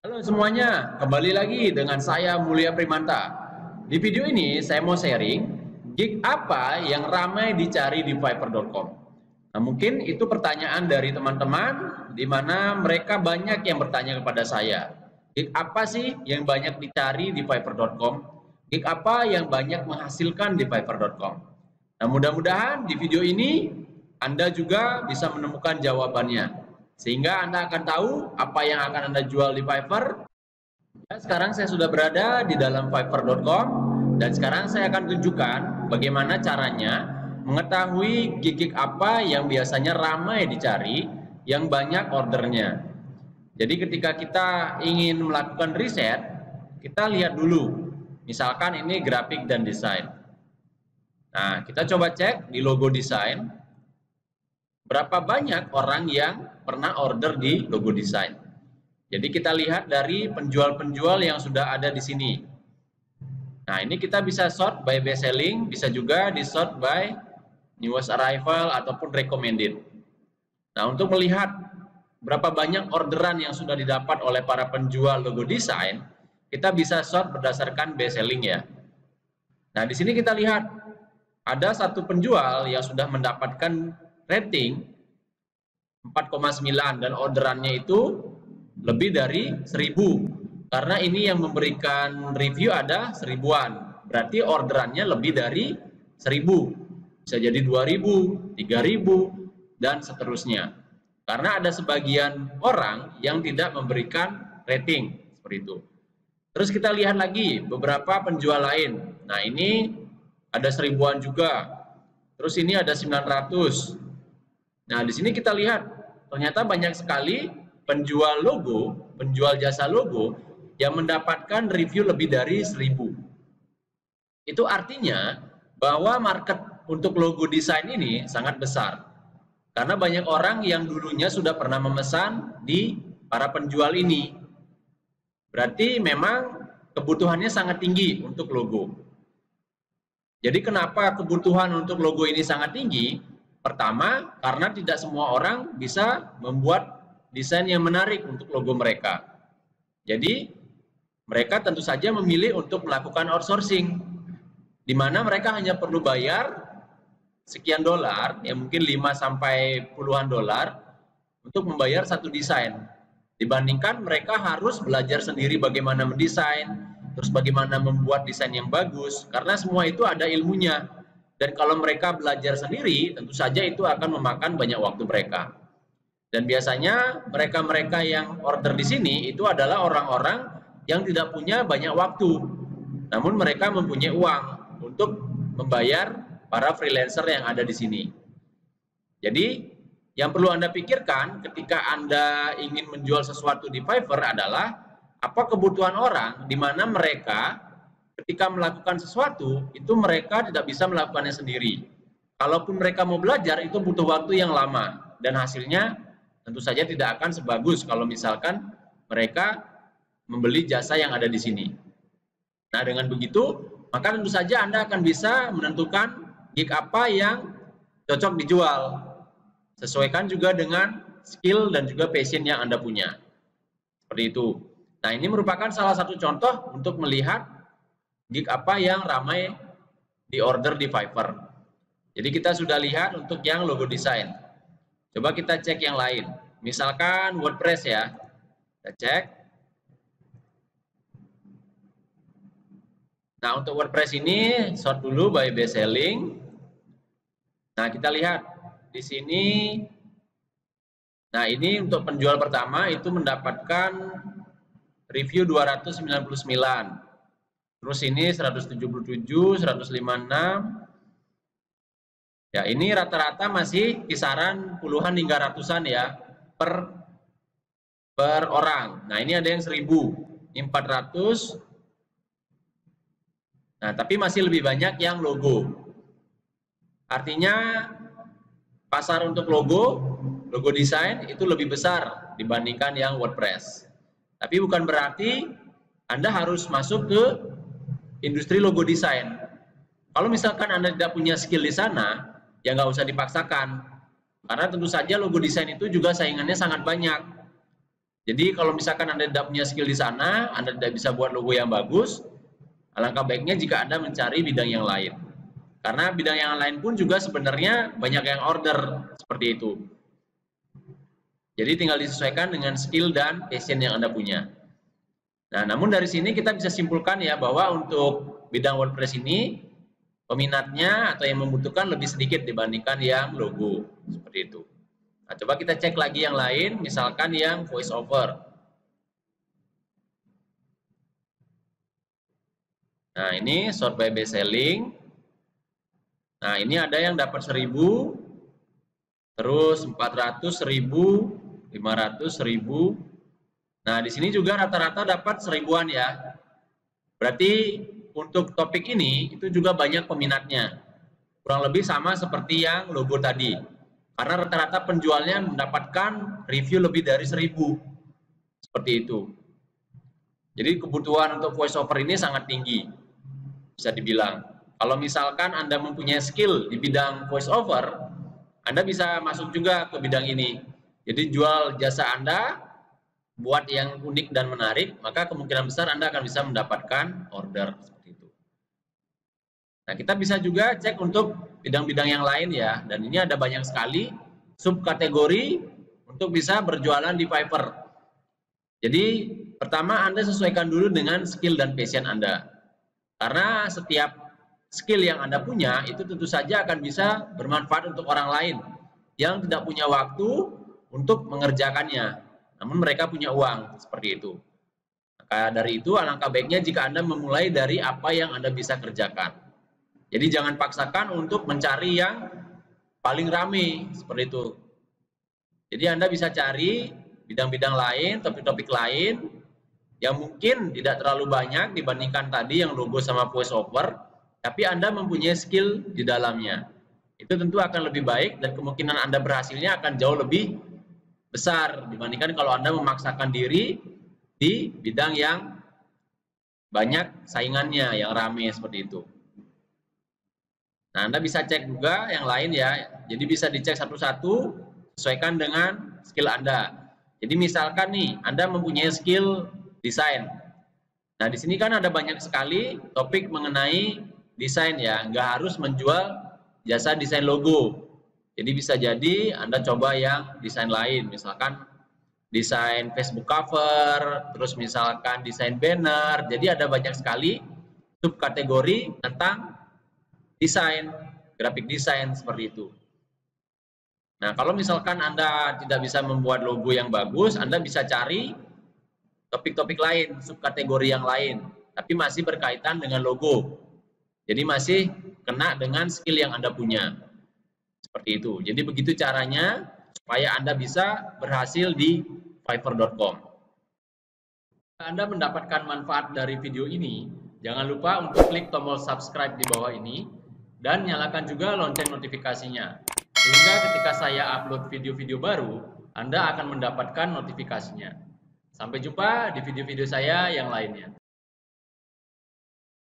Halo semuanya, kembali lagi dengan saya Mulia Primanta. Di video ini saya mau sharing gig apa yang ramai dicari di Fiverr.com. Nah, mungkin itu pertanyaan dari teman-teman di mana mereka banyak yang bertanya kepada saya. Gig apa sih yang banyak dicari di Fiverr.com? Gig apa yang banyak menghasilkan di Fiverr.com? Nah, mudah-mudahan di video ini Anda juga bisa menemukan jawabannya. Sehingga Anda akan tahu apa yang akan Anda jual di Fiverr. Ya, sekarang saya sudah berada di dalam Fiverr.com dan sekarang saya akan tunjukkan bagaimana caranya mengetahui gig apa yang biasanya ramai dicari, yang banyak ordernya. Jadi ketika kita ingin melakukan riset, kita lihat dulu. Misalkan ini grafik dan desain. Nah, kita coba cek di logo desain. Berapa banyak orang yang pernah order di logo desain. Jadi kita lihat dari penjual-penjual yang sudah ada di sini. Nah, ini kita bisa sort by best selling, bisa juga di sort by newest arrival ataupun recommended. Nah, untuk melihat berapa banyak orderan yang sudah didapat oleh para penjual logo desain, kita bisa sort berdasarkan best selling ya. Nah, di sini kita lihat ada satu penjual yang sudah mendapatkan rating 4,9 dan orderannya itu lebih dari 1000. Karena ini yang memberikan review ada 1000-an. Berarti orderannya lebih dari 1000. Bisa jadi 2000, 3000 dan seterusnya. Karena ada sebagian orang yang tidak memberikan rating seperti itu. Terus kita lihat lagi beberapa penjual lain. Nah, ini ada 1000-an juga. Terus ini ada 900. Nah, di sini kita lihat ternyata banyak sekali penjual logo, penjual jasa logo yang mendapatkan review lebih dari 1000. Itu artinya bahwa market untuk logo desain ini sangat besar. Karena banyak orang yang dulunya sudah pernah memesan di para penjual ini. Berarti memang kebutuhannya sangat tinggi untuk logo. Jadi kenapa kebutuhan untuk logo ini sangat tinggi? Pertama, karena tidak semua orang bisa membuat desain yang menarik untuk logo mereka. Jadi, mereka tentu saja memilih untuk melakukan outsourcing, di mana mereka hanya perlu bayar sekian dolar, ya mungkin 5 sampai puluhan dolar, untuk membayar satu desain. Dibandingkan mereka harus belajar sendiri bagaimana mendesain, terus bagaimana membuat desain yang bagus, karena semua itu ada ilmunya. Dan kalau mereka belajar sendiri, tentu saja itu akan memakan banyak waktu mereka. Dan biasanya mereka-mereka yang order di sini itu adalah orang-orang yang tidak punya banyak waktu. Namun mereka mempunyai uang untuk membayar para freelancer yang ada di sini. Jadi yang perlu Anda pikirkan ketika Anda ingin menjual sesuatu di Fiverr adalah apa kebutuhan orang di mana mereka ketika melakukan sesuatu itu mereka tidak bisa melakukannya sendiri. Kalaupun mereka mau belajar itu butuh waktu yang lama dan hasilnya tentu saja tidak akan sebagus kalau misalkan mereka membeli jasa yang ada di sini. Nah, dengan begitu maka tentu saja Anda akan bisa menentukan gig apa yang cocok dijual. Sesuaikan juga dengan skill dan juga passion yang Anda punya. Seperti itu. Nah, ini merupakan salah satu contoh untuk melihat gig apa yang ramai di order di Fiverr. Jadi kita sudah lihat untuk yang logo desain. Coba kita cek yang lain. Misalkan WordPress ya. Kita cek. Nah, untuk WordPress ini sort dulu by best selling. Nah, kita lihat di sini. Nah, ini untuk penjual pertama itu mendapatkan review 299. Terus ini 177, 156. Ya, ini rata-rata masih kisaran puluhan hingga ratusan ya per orang. Nah, ini ada yang 1000, 400. Nah, tapi masih lebih banyak yang logo. Artinya pasar untuk logo desain itu lebih besar dibandingkan yang WordPress. Tapi bukan berarti Anda harus masuk ke industri logo desain. Kalau misalkan Anda tidak punya skill di sana, ya nggak usah dipaksakan. Karena tentu saja logo desain itu juga saingannya sangat banyak. Jadi kalau misalkan Anda tidak punya skill di sana, Anda tidak bisa buat logo yang bagus, alangkah baiknya jika Anda mencari bidang yang lain. Karena bidang yang lain pun juga sebenarnya banyak yang order seperti itu. Jadi tinggal disesuaikan dengan skill dan passion yang Anda punya. Nah, namun dari sini kita bisa simpulkan ya bahwa untuk bidang WordPress ini peminatnya atau yang membutuhkan lebih sedikit dibandingkan yang logo seperti itu. Nah, coba kita cek lagi yang lain, misalkan yang voice over. Nah, ini sort by best selling. Nah, ini ada yang dapat 1000, terus 400, 1000, 500, 1000. Nah, di sini juga rata-rata dapat 1000-an ya. Berarti untuk topik ini itu juga banyak peminatnya. Kurang lebih sama seperti yang logo tadi. Karena rata-rata penjualnya mendapatkan review lebih dari 1000. Seperti itu. Jadi kebutuhan untuk voice over ini sangat tinggi. Bisa dibilang. Kalau misalkan Anda mempunyai skill di bidang voice over, Anda bisa masuk juga ke bidang ini. Jadi jual jasa Anda buat yang unik dan menarik, maka kemungkinan besar Anda akan bisa mendapatkan order seperti itu. Nah, kita bisa juga cek untuk bidang-bidang yang lain ya, dan ini ada banyak sekali subkategori untuk bisa berjualan di Fiverr. Jadi, pertama Anda sesuaikan dulu dengan skill dan passion Anda. Karena setiap skill yang Anda punya itu tentu saja akan bisa bermanfaat untuk orang lain yang tidak punya waktu untuk mengerjakannya. Namun mereka punya uang, seperti itu. Maka dari itu alangkah baiknya jika Anda memulai dari apa yang Anda bisa kerjakan. Jadi jangan paksakan untuk mencari yang paling rame, seperti itu. Jadi Anda bisa cari bidang-bidang lain, topik-topik lain, yang mungkin tidak terlalu banyak dibandingkan tadi yang logo sama voice over, tapi Anda mempunyai skill di dalamnya. Itu tentu akan lebih baik dan kemungkinan Anda berhasilnya akan jauh lebih besar dibandingkan kalau Anda memaksakan diri di bidang yang banyak saingannya, yang ramai seperti itu. Nah, Anda bisa cek juga yang lain ya. Jadi bisa dicek satu-satu sesuaikan dengan skill Anda. Jadi misalkan nih, Anda mempunyai skill desain. Nah, di sini kan ada banyak sekali topik mengenai desain ya. Nggak harus menjual jasa desain logo. Jadi bisa jadi Anda coba yang desain lain. Misalkan desain Facebook cover, terus misalkan desain banner. Jadi ada banyak sekali subkategori tentang desain, grafik desain seperti itu. Nah, kalau misalkan Anda tidak bisa membuat logo yang bagus, Anda bisa cari topik-topik lain, subkategori yang lain, tapi masih berkaitan dengan logo. Jadi masih kena dengan skill yang Anda punya. Seperti itu. Jadi begitu caranya supaya Anda bisa berhasil di fiverr.com. Jika Anda mendapatkan manfaat dari video ini, jangan lupa untuk klik tombol subscribe di bawah ini dan nyalakan juga lonceng notifikasinya. Sehingga ketika saya upload video-video baru, Anda akan mendapatkan notifikasinya. Sampai jumpa di video-video saya yang lainnya.